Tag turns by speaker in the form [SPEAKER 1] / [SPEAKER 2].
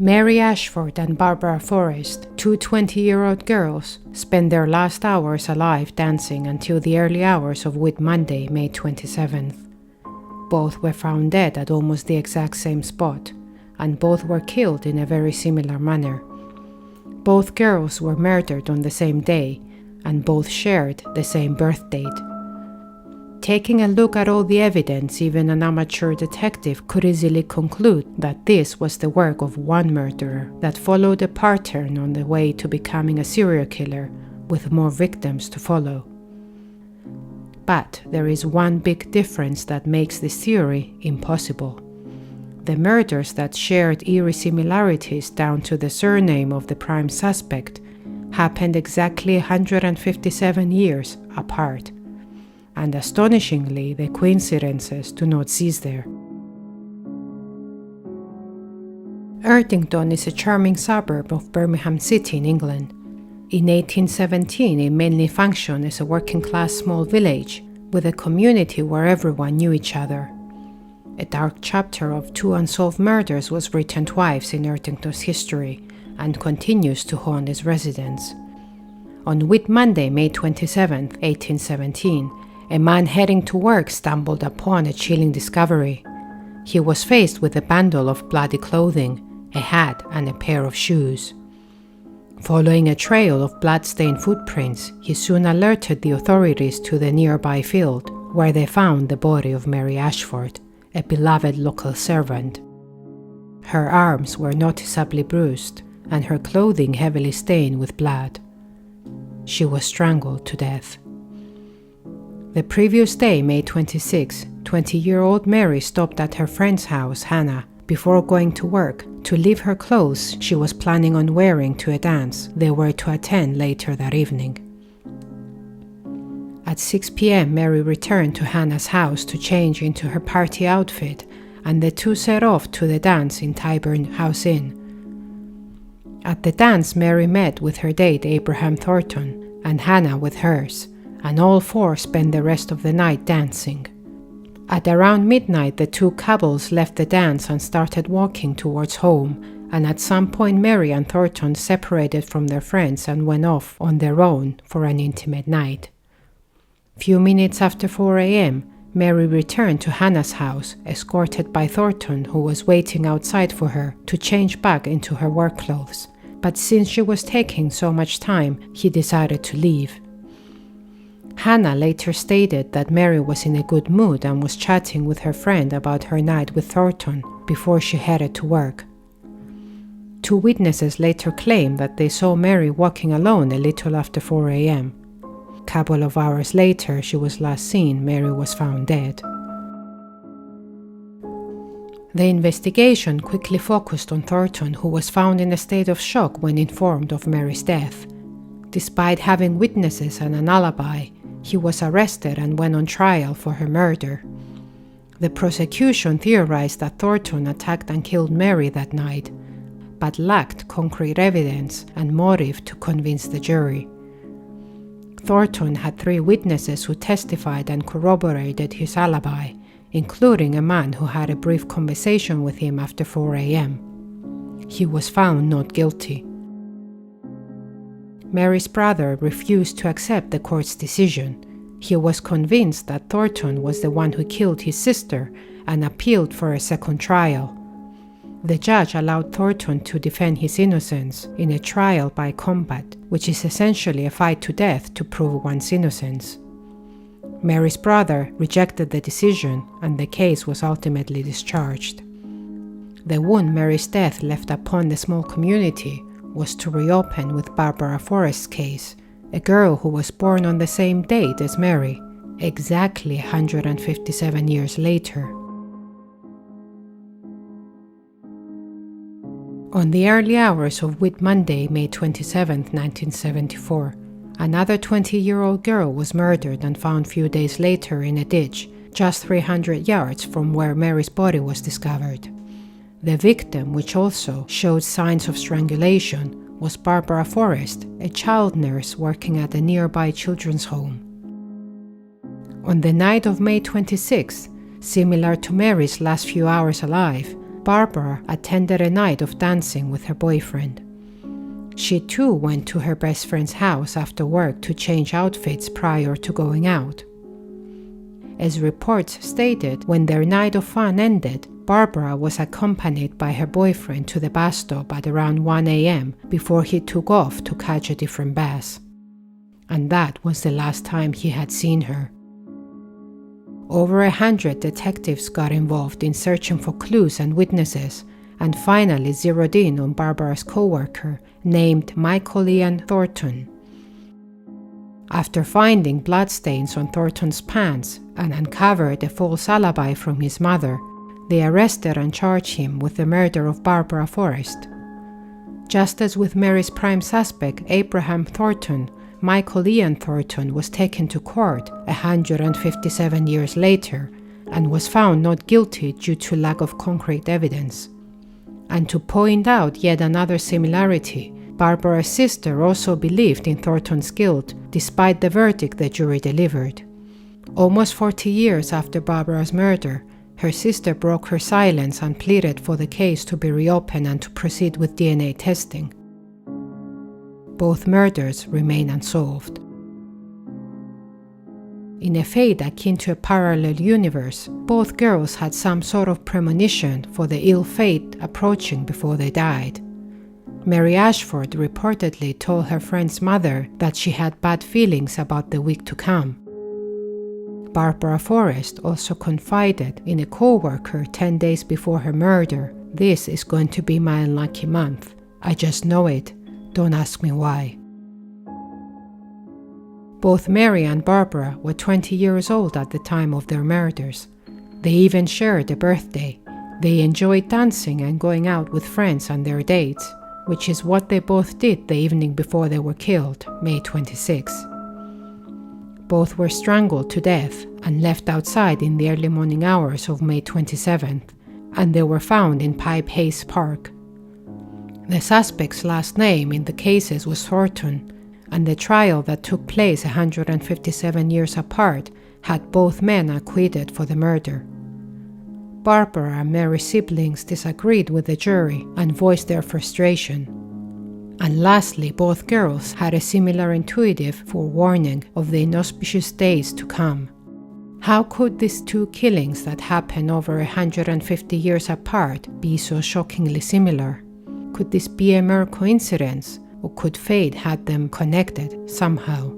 [SPEAKER 1] Mary Ashford and Barbara Forrest, two 20-year-old girls, spent their last hours alive dancing until the early hours of Whit Monday, May 27th. Both were found dead at almost the exact same spot, and both were killed in a very similar manner. Both girls were murdered on the same day, and both shared the same birth date. Taking a look at all the evidence, even an amateur detective could easily conclude that this was the work of one murderer that followed a pattern on the way to becoming a serial killer, with more victims to follow. But there is one big difference that makes this theory impossible. The murders that shared eerie similarities down to the surname of the prime suspect happened exactly 157 years apart. And astonishingly, the coincidences do not cease there. Erdington is a charming suburb of Birmingham City in England. In 1817, it mainly functioned as a working-class small village, with a community where everyone knew each other. A dark chapter of two unsolved murders was written twice in Erdington's history, and continues to haunt its residents. On Whit Monday, May 27, 1817, a man heading to work stumbled upon a chilling discovery. He was faced with a bundle of bloody clothing, a hat, and a pair of shoes. Following a trail of blood-stained footprints, he soon alerted the authorities to the nearby field, where they found the body of Mary Ashford, a beloved local servant. Her arms were noticeably bruised, and her clothing heavily stained with blood. She was strangled to death. The previous day, May 26, 20-year-old Mary stopped at her friend's house, Hannah, before going to work to leave her clothes she was planning on wearing to a dance they were to attend later that evening. At 6 p.m., Mary returned to Hannah's house to change into her party outfit, and the two set off to the dance in Tyburn House Inn. At the dance, Mary met with her date Abraham Thornton, and Hannah with hers, and all four spent the rest of the night dancing. At around midnight, the two couples left the dance and started walking towards home, and at some point Mary and Thornton separated from their friends and went off on their own for an intimate night. Few minutes after 4 a.m., Mary returned to Hannah's house, escorted by Thornton, who was waiting outside for her to change back into her work clothes. But since she was taking so much time, he decided to leave. Hannah later stated that Mary was in a good mood and was chatting with her friend about her night with Thornton before she headed to work. Two witnesses later claimed that they saw Mary walking alone a little after 4 a.m. A couple of hours later, she was last seen. Mary was found dead. The investigation quickly focused on Thornton, who was found in a state of shock when informed of Mary's death. Despite having witnesses and an alibi, he was arrested and went on trial for her murder. The prosecution theorized that Thornton attacked and killed Mary that night, but lacked concrete evidence and motive to convince the jury. Thornton had 3 witnesses who testified and corroborated his alibi, including a man who had a brief conversation with him after 4 a.m. He was found not guilty. Mary's brother refused to accept the court's decision. He was convinced that Thornton was the one who killed his sister and appealed for a second trial. The judge allowed Thornton to defend his innocence in a trial by combat, which is essentially a fight to death to prove one's innocence. Mary's brother rejected the decision, and the case was ultimately discharged. The wound Mary's death left upon the small community was to reopen with Barbara Forrest's case, a girl who was born on the same date as Mary, exactly 157 years later. On the early hours of Whit Monday, May 27, 1974, another 20-year-old girl was murdered and found few days later in a ditch, just 300 yards from where Mary's body was discovered. The victim, which also showed signs of strangulation, was Barbara Forrest, a child nurse working at a nearby children's home. On the night of May 26, similar to Mary's last few hours alive, Barbara attended a night of dancing with her boyfriend. She too went to her best friend's house after work to change outfits prior to going out. As reports stated, when their night of fun ended, Barbara was accompanied by her boyfriend to the bus stop at around 1 a.m. before he took off to catch a different bus. And that was the last time he had seen her. Over 100 detectives got involved in searching for clues and witnesses, and finally zeroed in on Barbara's co-worker named Michael Ian Thornton. After finding bloodstains on Thornton's pants and uncovered a false alibi from his mother, they arrested and charged him with the murder of Barbara Forrest. Just as with Mary's prime suspect, Abraham Thornton, Michael Ian Thornton was taken to court 157 years later and was found not guilty due to lack of concrete evidence. And to point out yet another similarity, Barbara's sister also believed in Thornton's guilt despite the verdict the jury delivered. Almost 40 years after Barbara's murder, her sister broke her silence and pleaded for the case to be reopened and to proceed with DNA testing. Both murders remain unsolved. In a fate akin to a parallel universe, both girls had some sort of premonition for the ill fate approaching before they died. Mary Ashford reportedly told her friend's mother that she had bad feelings about the week to come. Barbara Forrest also confided in a co-worker 10 days before her murder, "This is going to be my unlucky month. I just know it. Don't ask me why." Both Mary and Barbara were 20 years old at the time of their murders. They even shared a birthday. They enjoyed dancing and going out with friends on their dates, which is what they both did the evening before they were killed, May 26. Both were strangled to death and left outside in the early morning hours of May 27th, and they were found in Pipe Hayes Park. The suspect's last name in the cases was Thornton, and the trial that took place 157 years apart had both men acquitted for the murder. Barbara and Mary's siblings disagreed with the jury and voiced their frustration. And lastly, both girls had a similar intuitive forewarning of the inauspicious days to come. How could these two killings that happened over 150 years apart be so shockingly similar? Could this be a mere coincidence, or could fate have them connected somehow?